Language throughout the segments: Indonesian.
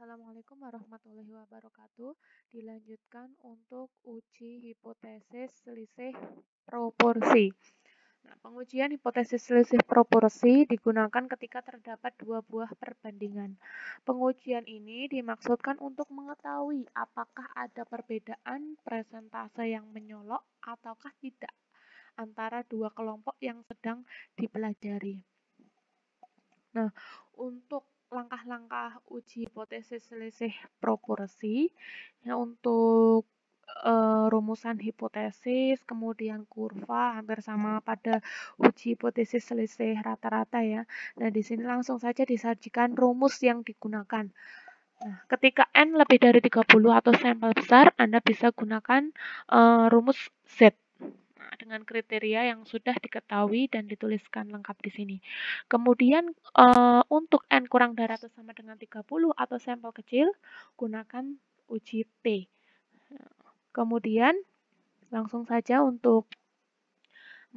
Assalamualaikum warahmatullahi wabarakatuh. Dilanjutkan untuk uji hipotesis selisih proporsi. Nah, pengujian hipotesis selisih proporsi digunakan ketika terdapat dua buah perbandingan. Pengujian ini dimaksudkan untuk mengetahui apakah ada perbedaan presentase yang menyolok ataukah tidak antara dua kelompok yang sedang dipelajari. Nah, untuk langkah-langkah uji hipotesis selisih proporsi, ya untuk rumusan hipotesis, kemudian kurva, hampir sama pada uji hipotesis selisih rata-rata ya. Nah, di sini langsung saja disajikan rumus yang digunakan. Nah, ketika N lebih dari 30 atau sampel besar, Anda bisa gunakan rumus Z. Nah, dengan kriteria yang sudah diketahui dan dituliskan lengkap di sini. Kemudian untuk N kurang dari atau sama dengan 30 atau sampel kecil, gunakan uji T. Kemudian langsung saja untuk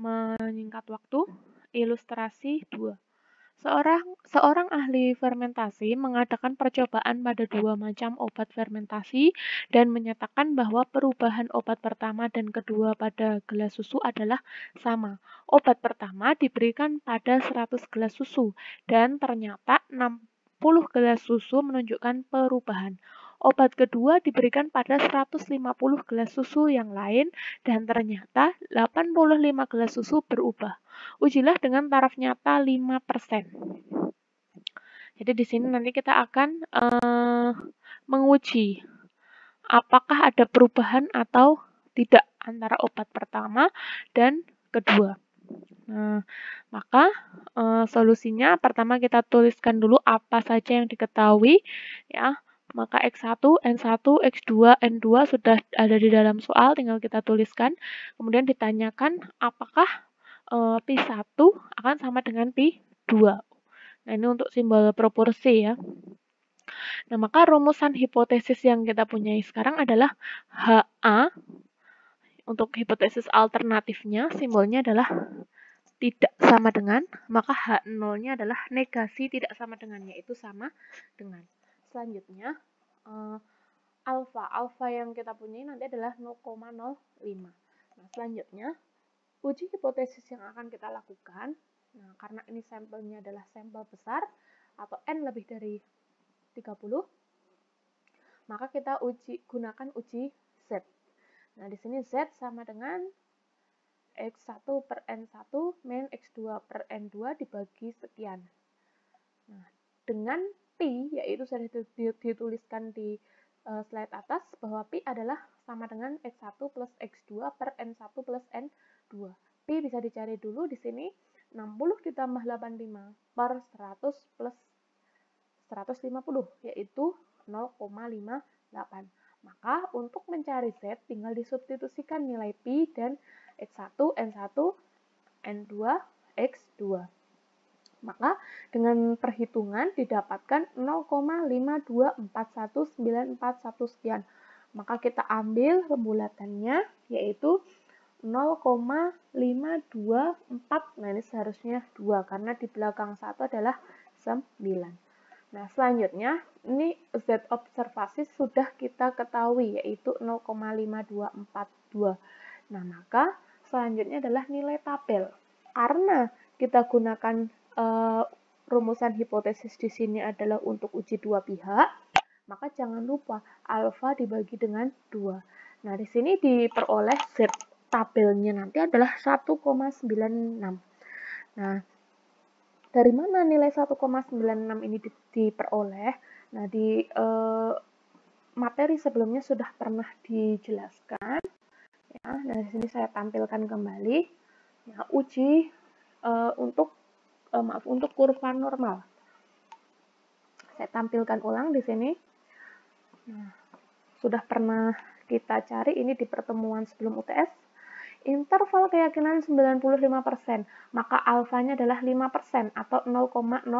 menyingkat waktu, ilustrasi 2. Seorang ahli fermentasi mengadakan percobaan pada dua macam obat fermentasi dan menyatakan bahwa perubahan obat pertama dan kedua pada gelas susu adalah sama. Obat pertama diberikan pada 100 gelas susu dan ternyata 60 gelas susu menunjukkan perubahan. Obat kedua diberikan pada 150 gelas susu yang lain dan ternyata 85 gelas susu berubah. Ujilah dengan taraf nyata 5%. Jadi di sini nanti kita akan menguji apakah ada perubahan atau tidak antara obat pertama dan kedua. Nah, maka solusinya pertama kita tuliskan dulu apa saja yang diketahui ya. Maka X1, N1, X2, N2 sudah ada di dalam soal, tinggal kita tuliskan. Kemudian ditanyakan apakah Pi1 akan sama dengan Pi2. Nah, ini untuk simbol proporsi ya. Nah, maka rumusan hipotesis yang kita punyai sekarang adalah HA. Untuk hipotesis alternatifnya, simbolnya adalah tidak sama dengan, maka H0-nya adalah negasi tidak sama dengan, yaitu sama dengan. Selanjutnya, alfa yang kita punya nanti adalah 0,05. Nah, selanjutnya, uji hipotesis yang akan kita lakukan, nah karena ini sampelnya adalah sampel besar atau N lebih dari 30, maka kita gunakan uji Z. Nah, di sini Z sama dengan X1 per N1 min X2 per N2 dibagi sekian. Nah, dengan Pi, yaitu sudah dituliskan di slide atas, bahwa Pi adalah sama dengan X1 plus X2 per N1 plus N2. Pi bisa dicari dulu di sini, 60 ditambah 85 per 100 plus 150, yaitu 0,58. Maka untuk mencari Z, tinggal disubstitusikan nilai Pi dan X1, N1, N2, X2. Maka dengan perhitungan didapatkan 0,5241941 sekian. Maka kita ambil pembulatannya yaitu 0,524. Nah, ini seharusnya 2 karena di belakang 1 adalah 9. Nah, selanjutnya ini Z observasi sudah kita ketahui yaitu 0,5242. Nah, maka selanjutnya adalah nilai tabel. Karena kita gunakan rumusan hipotesis di sini adalah untuk uji dua pihak, maka jangan lupa alfa dibagi dengan 2. Nah, di sini diperoleh Z tabelnya nanti adalah 1,96. Nah, dari mana nilai 1,96 ini diperoleh? Nah, di materi sebelumnya sudah pernah dijelaskan. Ya, nah di sini saya tampilkan kembali. Nah, uji untuk kurva normal. Saya tampilkan ulang di sini. Nah, sudah pernah kita cari ini di pertemuan sebelum UTS. Interval keyakinan 95%, maka alfanya adalah 5% atau 0,05.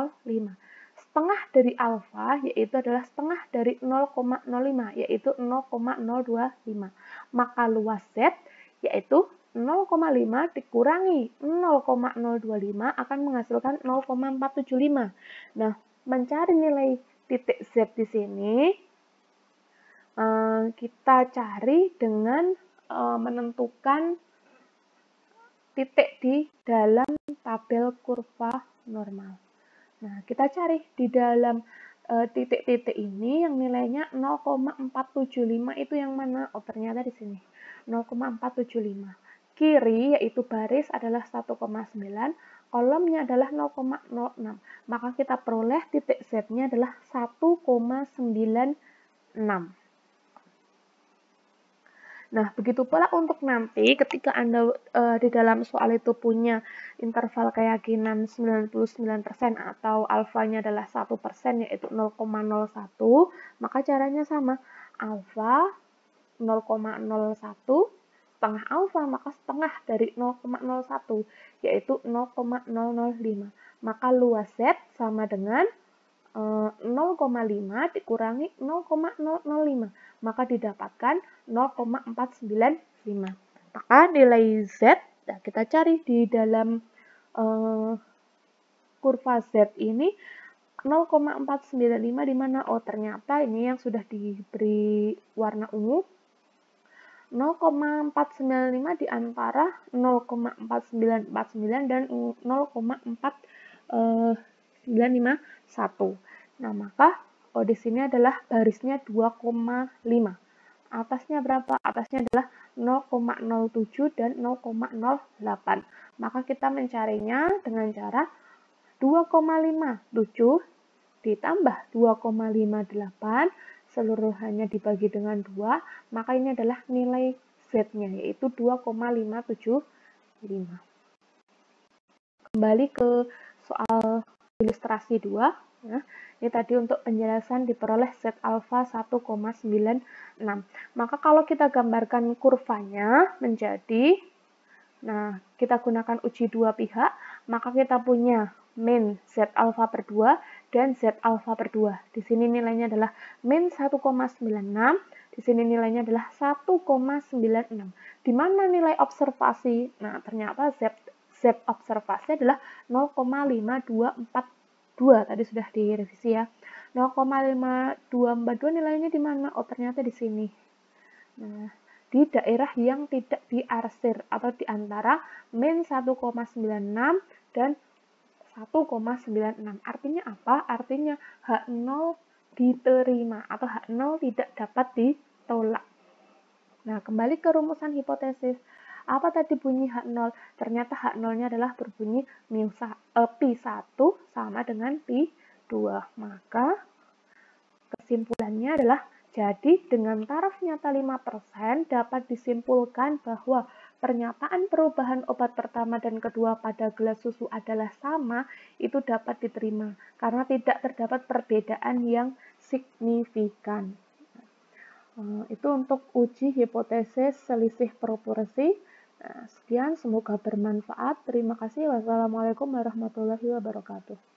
Setengah dari alfa yaitu adalah setengah dari 0,05 yaitu 0,025. Maka luas Z yaitu 0,5 dikurangi 0,025 akan menghasilkan 0,475. Nah, mencari nilai titik Z di sini kita cari dengan menentukan titik di dalam tabel kurva normal. Nah, kita cari di dalam titik-titik ini yang nilainya 0,475 itu yang mana? Oh, ternyata di sini. 0,475. Kiri yaitu baris adalah 1,9, kolomnya adalah 0,06. Maka kita peroleh titik Z-nya adalah 1,96. Nah, begitu pula untuk nanti ketika Anda di dalam soal itu punya interval keyakinan 99% atau alfanya adalah 1% yaitu 0,01, maka caranya sama. Alfa 0,01 setengah alfa, maka setengah dari 0,01 yaitu 0,005. Maka luas Z sama dengan 0,5 dikurangi 0,005, maka didapatkan 0,495. Maka nilai Z, nah kita cari di dalam kurva Z ini 0,495 di mana? Oh, ternyata ini yang sudah diberi warna ungu. 0,495 di antara 0,4949 dan 0,4951. Nah, maka di sini adalah barisnya 2,5. Atasnya berapa? Atasnya adalah 0,07 dan 0,08. Maka kita mencarinya dengan cara 2,57 ditambah 2,58 seluruhannya dibagi dengan 2, maka ini adalah nilai Z-nya, yaitu 2,575. Kembali ke soal ilustrasi 2. Nah, ini tadi untuk penjelasan diperoleh Z alfa 1,96. Maka kalau kita gambarkan kurvanya menjadi, nah kita gunakan uji dua pihak, maka kita punya min Z alfa per 2 dan Z alfa per 2. Di sini nilainya adalah min 1,96, di sini nilainya adalah 1,96. Di mana nilai observasi? Nah, ternyata Z observasi adalah 0,5242. Tadi sudah direvisi ya. 0,5242 nilainya di mana? Oh, ternyata di sini. Nah, di daerah yang tidak diarsir atau di antara min 1,96 dan 1,96. Artinya apa? Artinya H0 diterima atau H0 tidak dapat ditolak. Nah, kembali ke rumusan hipotesis. Apa tadi bunyi H0? Ternyata H0-nya adalah berbunyi Pi1 sama dengan Pi2. Maka kesimpulannya adalah jadi dengan taraf nyata 5% dapat disimpulkan bahwa pernyataan perubahan obat pertama dan kedua pada gelas susu adalah sama, itu dapat diterima karena tidak terdapat perbedaan yang signifikan. Itu untuk uji hipotesis selisih proporsi. Sekian, semoga bermanfaat. Terima kasih. Wassalamualaikum warahmatullahi wabarakatuh.